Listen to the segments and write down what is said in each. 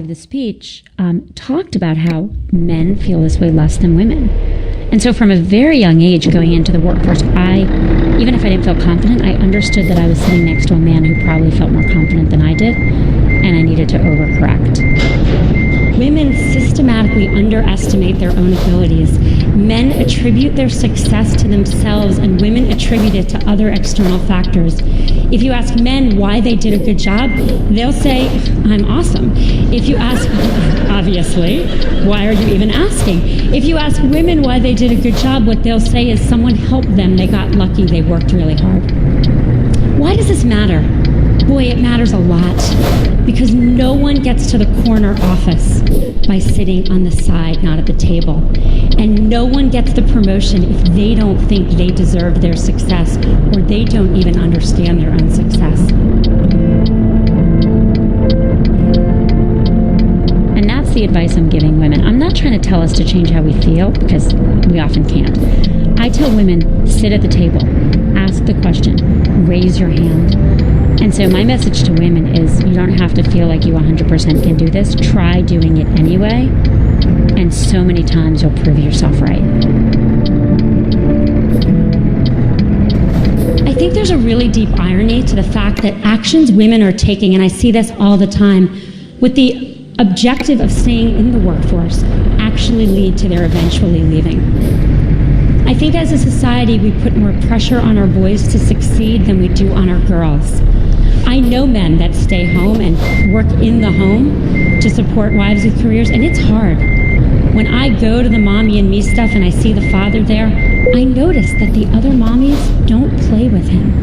the speech talked about how men feel this way less than women. And so from a very young age going into the workforce, even if I didn't feel confident, I understood that I was sitting next to a man who probably felt more confident than I did, and I needed to overcorrect. Women systematically underestimate their own abilities. Men attribute their success to themselves, and women attribute it to other external factors. If you ask men why they did a good job, they'll say, I'm awesome. If you ask, obviously, why are you even asking? If you ask women why they did a good job, what they'll say is someone helped them, they got lucky, they worked really hard. Why does this matter? Boy, it matters a lot, because no one gets to the corner office by sitting on the side, not at the table. And no one gets the promotion if they don't think they deserve their success, or they don't even understand their own success. And that's the advice I'm giving women. I'm not trying to tell us to change how we feel, because we often can't. I tell women, sit at the table, ask the question, raise your hand. And so my message to women is, you don't have to feel like you 100% can do this. Try doing it anyway, and so many times you'll prove yourself right. I think there's a really deep irony to the fact that actions women are taking, and I see this all the time, with the objective of staying in the workforce, actually lead to their eventually leaving. I think as a society, we put more pressure on our boys to succeed than we do on our girls. I know men that stay home and work in the home to support wives with careers, and it's hard. When I go to the mommy and me stuff and I see the father there, I notice that the other mommies don't play with him.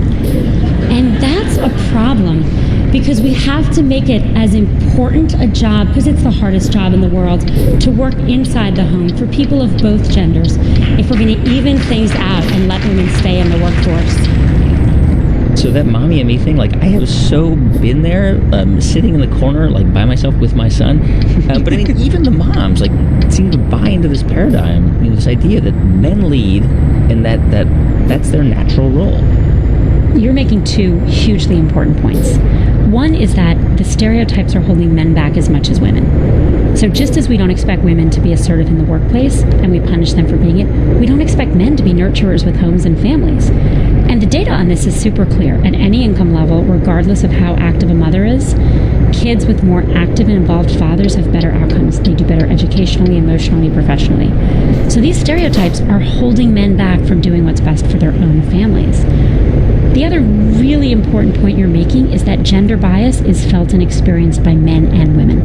And that's a problem, because we have to make it as important a job, because it's the hardest job in the world, to work inside the home for people of both genders, if we're going to even things out and let women stay in the workforce. So that mommy and me thing, like, I have so been there, sitting in the corner, like, by myself with my son. But I mean, even the moms, like, seem to buy into this paradigm, you know, this idea that men lead and that's their natural role. You're making two hugely important points. One is that the stereotypes are holding men back as much as women. So just as we don't expect women to be assertive in the workplace, and we punish them for being it, we don't expect men to be nurturers with homes and families. And the data on this is super clear. At any income level, regardless of how active a mother is, kids with more active and involved fathers have better outcomes. They do better educationally, emotionally, professionally. So these stereotypes are holding men back from doing what's best for their own families. The other really important point you're making is that gender bias is felt and experienced by men and women.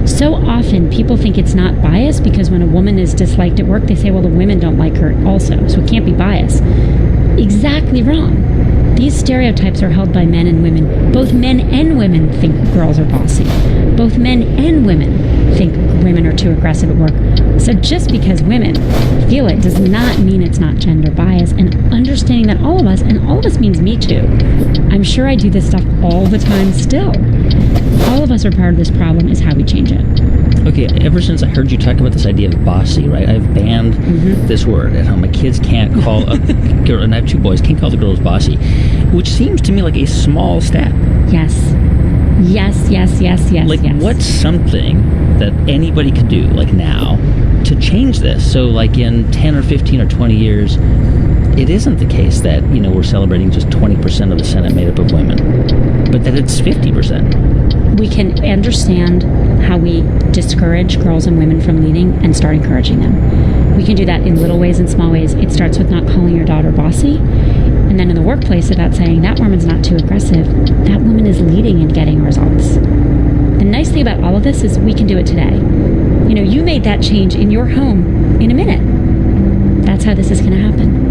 So often people think it's not bias because when a woman is disliked at work, they say, well, the women don't like her also, so it can't be bias. Exactly wrong. These stereotypes are held by men and women. Both men and women think girls are bossy. Both men and women think women are too aggressive at work. So just because women feel it does not mean it's not gender bias. And understanding that all of us, and all of us means me too. I'm sure I do this stuff all the time still. All of us are part of this problem, is how we change it. Okay, ever since I heard you talk about this idea of bossy, right, I've banned this word at home. My kids can't call a girl, and I have two boys, can't call the girls bossy, which seems to me like a small step. Yes. Like, what's something that anybody could do, like now, to change this? So, like, in 10 or 15 or 20 years, it isn't the case that, you know, we're celebrating just 20% of the Senate made up of women, but that it's 50%. We can understand how we discourage girls and women from leading and start encouraging them. We can do that in little ways and small ways. It starts with not calling your daughter bossy, and then in the workplace about saying that woman's not too aggressive. That woman is leading and getting results. The nice thing about all of this is we can do it today. You know, you made that change in your home in a minute. That's how this is going to happen.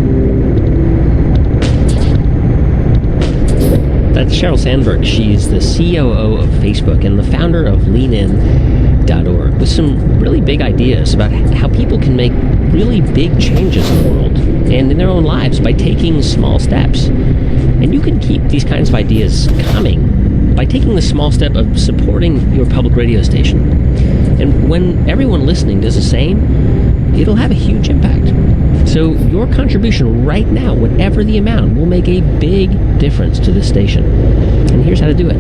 That's Sheryl Sandberg. She's the COO of Facebook and the founder of leanin.org, with some really big ideas about how people can make really big changes in the world and in their own lives by taking small steps. And you can keep these kinds of ideas coming by taking the small step of supporting your public radio station. And when everyone listening does the same, it'll have a huge impact. So your contribution right now, whatever the amount, will make a big difference to this station. And here's how to do it.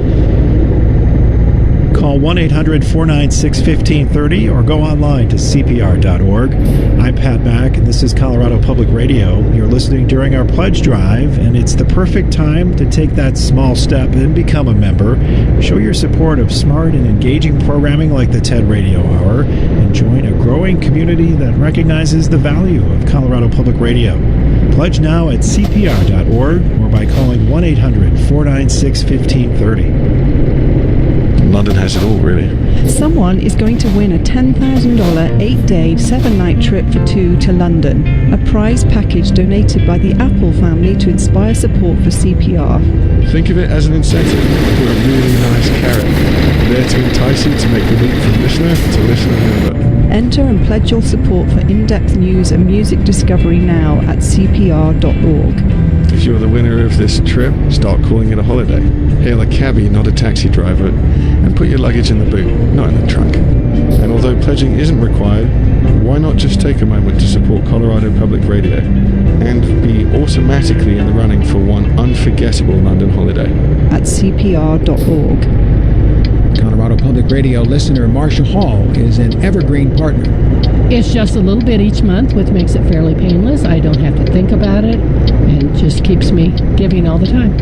Call 1-800-496-1530 or go online to cpr.org. I'm Pat Mack, and this is Colorado Public Radio. You're listening during our pledge drive, and it's the perfect time to take that small step and become a member. Show your support of smart and engaging programming like the TED Radio Hour, and join a growing community that recognizes the value of Colorado Public Radio. Pledge now at cpr.org or by calling 1-800-496-1530. London has it all, really. Someone is going to win a $10,000 8-day, 7-night trip for two to London, a prize package donated by the Apple family to inspire support for CPR. Think of it as an incentive, or a really nice carrot, there to entice you to make the leap from listener to listener member. Enter and pledge your support for in-depth news and music discovery now at cpr.org. If you're the winner of this trip, start calling it a holiday. Hail a cabbie, not a taxi driver, and put your luggage in the boot, not in the trunk. And although pledging isn't required, why not just take a moment to support Colorado Public Radio and be automatically in the running for one unforgettable London holiday? At cpr.org. Colorado Public Radio listener Marcia Hall is an evergreen partner. It's just a little bit each month, which makes it fairly painless. I don't have to think about it, and just keeps me giving all the time.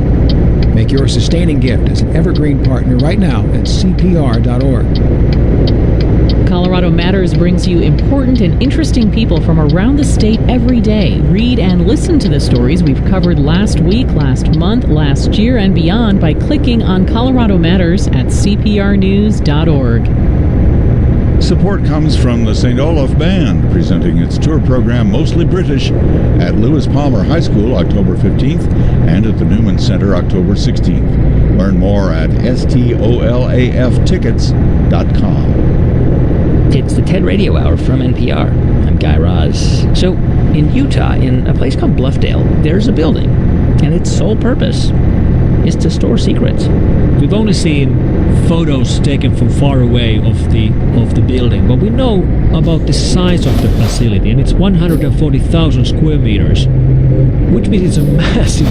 Make your sustaining gift as an evergreen partner right now at cpr.org. Colorado Matters brings you important and interesting people from around the state every day. Read and listen to the stories we've covered last week, last month, last year, and beyond by clicking on Colorado Matters at cprnews.org. Support comes from the St. Olaf Band, presenting its tour program Mostly British at Lewis Palmer High School October 15th and at the Newman Center October 16th. Learn more at stolaftickets.com. It's the TED Radio Hour from NPR. I'm Guy Raz. So, in Utah, in a place called Bluffdale, there's a building, and its sole purpose is to store secrets. We've only seen photos taken from far away of the building, but we know about the size of the facility, and it's 140,000 square meters, which means it's a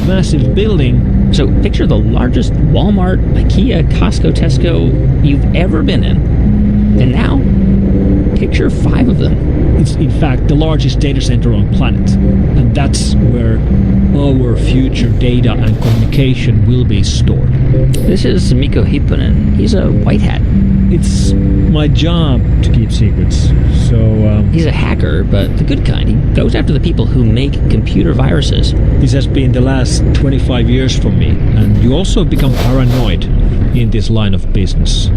massive building. So, picture the largest Walmart, IKEA, Costco, Tesco you've ever been in. And now, picture 5 of them. It's in fact the largest data center on planet, and that's where our future data and communication will be stored. This is Mikko Hipponen. He's a white hat. It's my job to keep secrets, so... He's a hacker, but the good kind. He goes after the people who make computer viruses. This has been the last 25 years for me, and you also become paranoid in this line of business.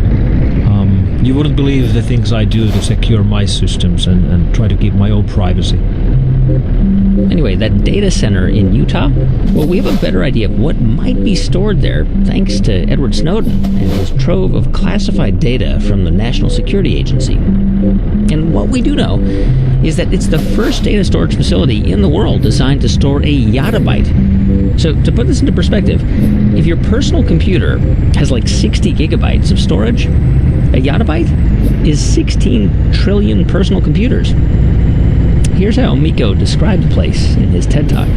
You wouldn't believe the things I do to secure my systems and try to keep my own privacy. Anyway, that data center in Utah, well, we have a better idea of what might be stored there thanks to Edward Snowden and his trove of classified data from the National Security Agency. And what we do know is that it's the first data storage facility in the world designed to store a yottabyte. So to put this into perspective, if your personal computer has like 60 gigabytes of storage, a yottabyte is 16 trillion personal computers. Here's how Mikko described the place in his TED Talk.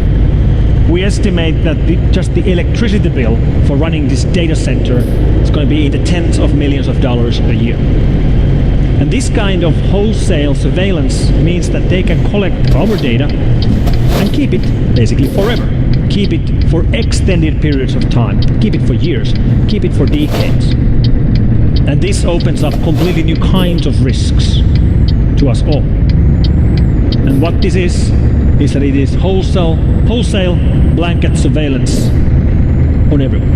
We estimate that just the electricity bill for running this data center is going to be in the tens of millions of dollars a year. And this kind of wholesale surveillance means that they can collect our data and keep it basically forever. Keep it for extended periods of time. Keep it for years. Keep it for decades. And this opens up completely new kinds of risks to us all. And what this is that it is wholesale blanket surveillance on everyone.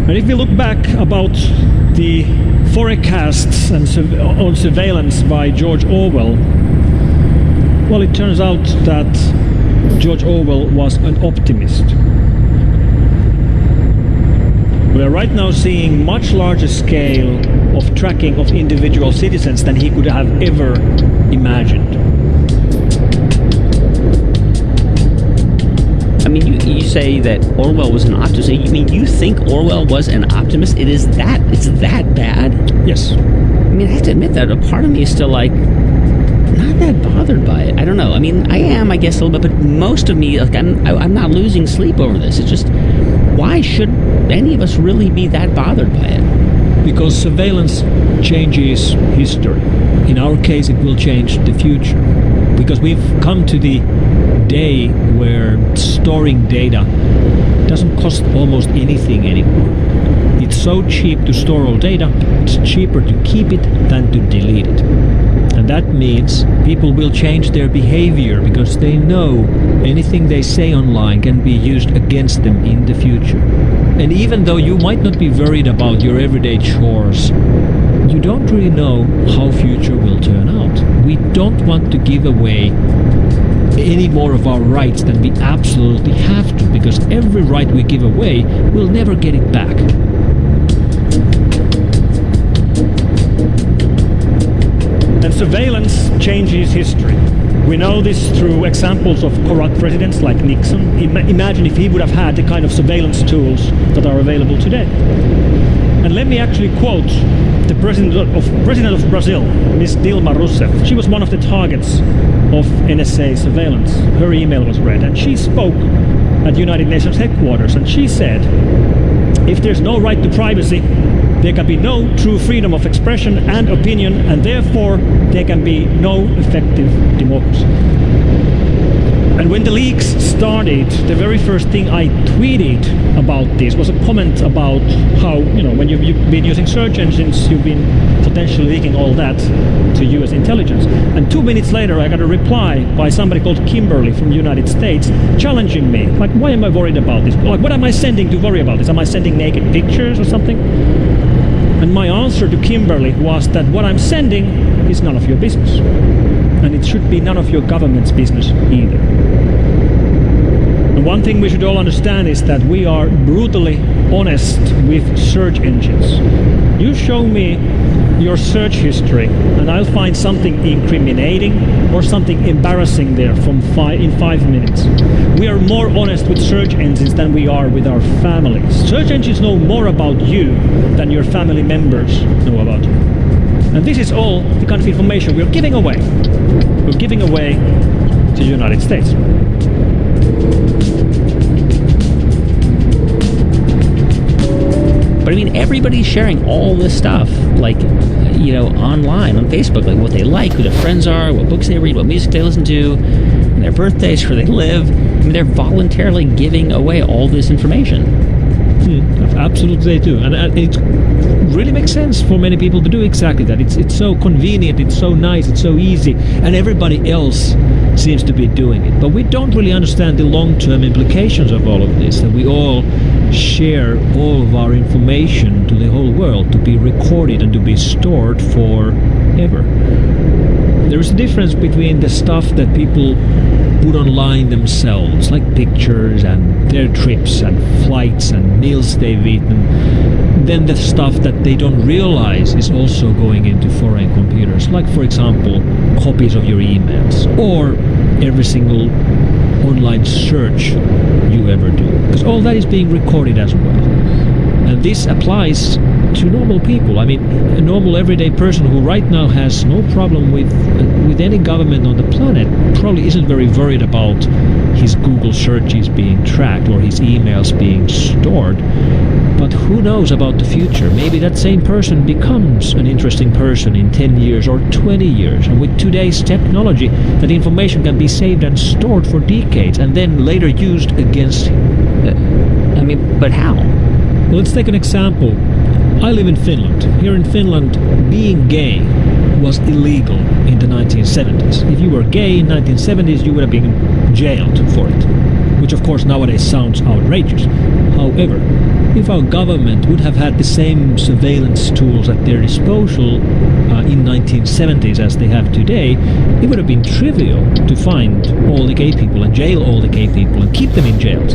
And if we look back about the forecasts and on surveillance by George Orwell, well, it turns out that George Orwell was an optimist. We are right now seeing much larger scale of tracking of individual citizens than he could have ever imagined. I mean, you say that Orwell was an optimist. You mean you think Orwell was an optimist? It's that bad? Yes. I mean, I have to admit that a part of me is still like, not that bothered by it. I don't know. I mean, I am, I guess, a little bit, but most of me, like, I'm not losing sleep over this. It's just, why should any of us really be that bothered by it? Because surveillance changes history. In our case, it will change the future. Because we've come to the day where storing data doesn't cost almost anything anymore. It's so cheap to store all data, it's cheaper to keep it than to delete it. And that means people will change their behavior because they know anything they say online can be used against them in the future. And even though you might not be worried about your everyday chores, you don't really know how future will turn out. We don't want to give away any more of our rights than we absolutely have to, because every right we give away, we'll never get it back. And surveillance changes history. We know this through examples of corrupt presidents like Nixon. Imagine if he would have had the kind of surveillance tools that are available today. And let me actually quote the president of Brazil, Ms. Dilma Rousseff. She was one of the targets of NSA surveillance. Her email was read, and she spoke at United Nations headquarters, and she said, if there's no right to privacy, there can be no true freedom of expression and opinion, and therefore there can be no effective democracy. And when the leaks started, the very first thing I tweeted about this was a comment about how, when you've been using search engines, you've been potentially leaking all that to US intelligence. And 2 minutes later, I got a reply by somebody called Kimberly from the United States challenging me. Like, why am I worried about this? Like, what am I sending to worry about this? Am I sending naked pictures or something? And my answer to Kimberly was that what I'm sending is none of your business. And it should be none of your government's business either. And one thing we should all understand is that we are brutally honest with search engines. You show me your search history and I'll find something incriminating or something embarrassing there in 5 minutes. We are more honest with search engines than we are with our families. Search engines know more about you than your family members know about you. And this is all the kind of information we're giving away. We're giving away to the United States. But I mean, everybody's sharing all this stuff, like, online, on Facebook, like what they like, who their friends are, what books they read, what music they listen to, their birthdays, where they live. I mean, they're voluntarily giving away all this information. Absolutely they do. And it really makes sense for many people to do exactly that. It's so convenient, it's so nice, it's so easy, and everybody else seems to be doing it. But we don't really understand the long-term implications of all of this, that we all share all of our information to the whole world to be recorded and to be stored forever. There is a difference between the stuff that people put online themselves, like pictures and their trips and flights and meals they've eaten, then the stuff that they don't realize is also going into foreign computers, like, for example, copies of your emails or every single online search you ever do, because all that is being recorded as well. And this applies to normal people. I mean, a normal everyday person who right now has no problem with any government on the planet probably isn't very worried about his Google searches being tracked or his emails being stored. But who knows about the future? Maybe that same person becomes an interesting person in 10 years or 20 years. And with today's technology, that information can be saved and stored for decades and then later used against him. But how? Well, let's take an example. I live in Finland. Here in Finland, being gay was illegal in the 1970s. If you were gay in 1970s, you would have been jailed for it, which of course nowadays sounds outrageous. However, if our government would have had the same surveillance tools at their disposal in 1970s as they have today, it would have been trivial to find all the gay people and jail all the gay people and keep them in jails,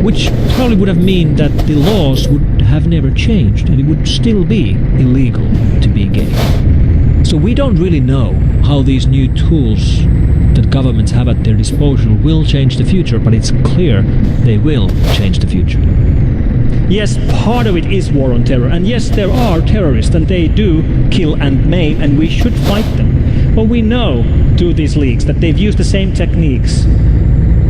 which probably would have meant that the laws would have never changed and it would still be illegal to be gay. So we don't really know how these new tools that governments have at their disposal will change the future, but it's clear they will change the future. Yes, part of it is war on terror, and yes, there are terrorists, and they do kill and maim, and we should fight them. But we know through these leaks that they've used the same techniques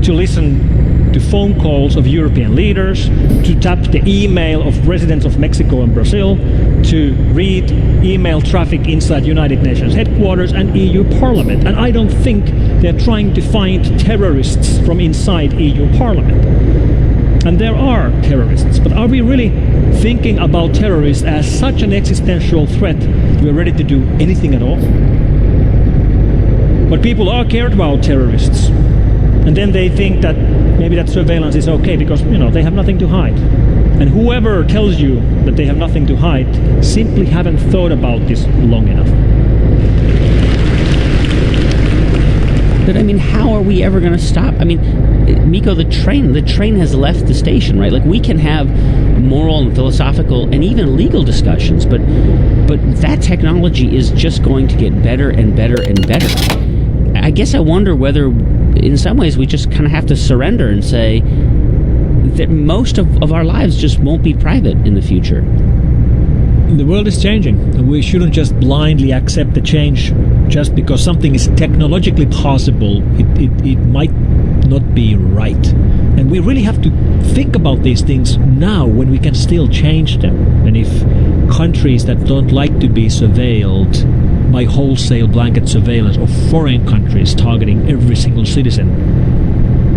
to listen to phone calls of European leaders, to tap the email of presidents of Mexico and Brazil, to read email traffic inside United Nations headquarters and EU Parliament. And I don't think they're trying to find terrorists from inside EU Parliament. And there are terrorists, but are we really thinking about terrorists as such an existential threat that we're ready to do anything at all? But people are cared about terrorists. And then they think that maybe that surveillance is okay because, they have nothing to hide. And whoever tells you that they have nothing to hide simply haven't thought about this long enough. But how are we ever going to stop? Miko, the train has left the station, right? Like, we can have moral and philosophical and even legal discussions, but that technology is just going to get better and better and better. I guess I wonder whether, in some ways, we just kind of have to surrender and say that most of our lives just won't be private in the future. The world is changing, and we shouldn't just blindly accept the change just because something is technologically possible. It might not be right. And we really have to think about these things now when we can still change them. And if countries that don't like to be surveilled by wholesale blanket surveillance of foreign countries targeting every single citizen,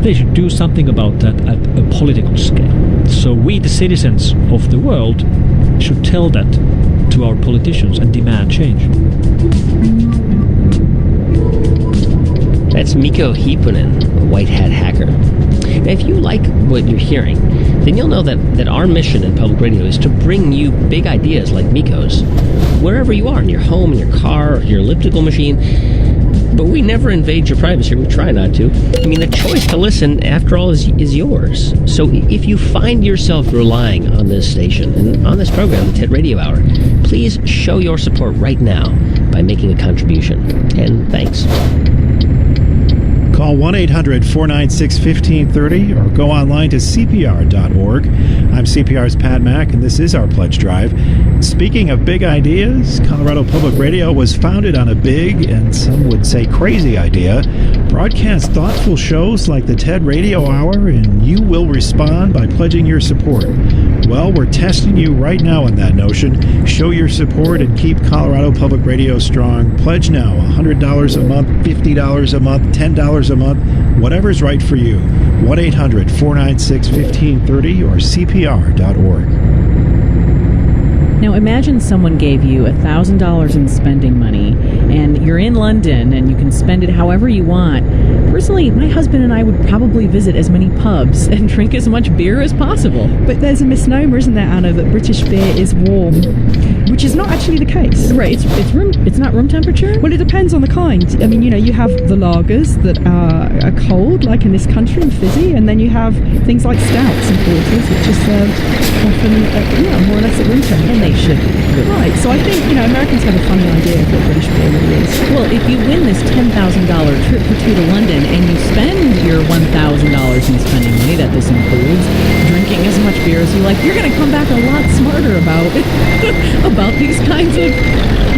they should do something about that at a political scale. So we, the citizens of the world, should tell that to our politicians and demand change. That's Mikko Hiipponen, a white hat hacker. Now, if you like what you're hearing, then you'll know that our mission in public radio is to bring you big ideas like Mikko's, wherever you are, in your home, in your car, or your elliptical machine. But we never invade your privacy. We try not to. The choice to listen, after all, is yours. So if you find yourself relying on this station and on this program, the TED Radio Hour, please show your support right now by making a contribution. And thanks. Call 1-800-496-1530 or go online to cpr.org. I'm CPR's Pat Mack, and this is our Pledge Drive. Speaking of big ideas, Colorado Public Radio was founded on a big, and some would say crazy idea. Broadcast thoughtful shows like the TED Radio Hour, and you will respond by pledging your support. Well, we're testing you right now on that notion. Show your support and keep Colorado Public Radio strong. Pledge now, $100 a month, $50 a month, $10 a month, whatever's right for you. 1-800-496-1530 or cpr.org. Now imagine someone gave you $1,000 in spending money and you're in London and you can spend it however you want. Personally, my husband and I would probably visit as many pubs and drink as much beer as possible. But there's a misnomer, isn't there, Anna, that British beer is warm, which is not actually the case. Right, it's not room temperature? Well, it depends on the kind. You have the lagers that are cold, like in this country, and fizzy, and then you have things like stouts and porters, which is often more or less at room temperature. And they should be. Right, so I think, Americans have a funny idea of what British beer really is. Well, if you win this $10,000 trip for two to London and you spend your $1,000 in spending money that this includes, drinking as much beer as you like, you're going to come back a lot smarter about these kinds of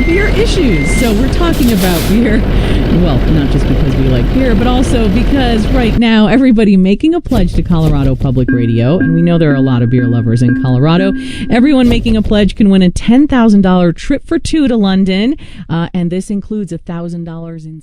beer issues. So we're talking about beer, well, not just because we like beer, but also because right now everybody making a pledge to Colorado Public Radio, and we know there are a lot of beer lovers in Colorado, everyone making a pledge can win a $10,000 trip for two to London, and this includes $1,000 in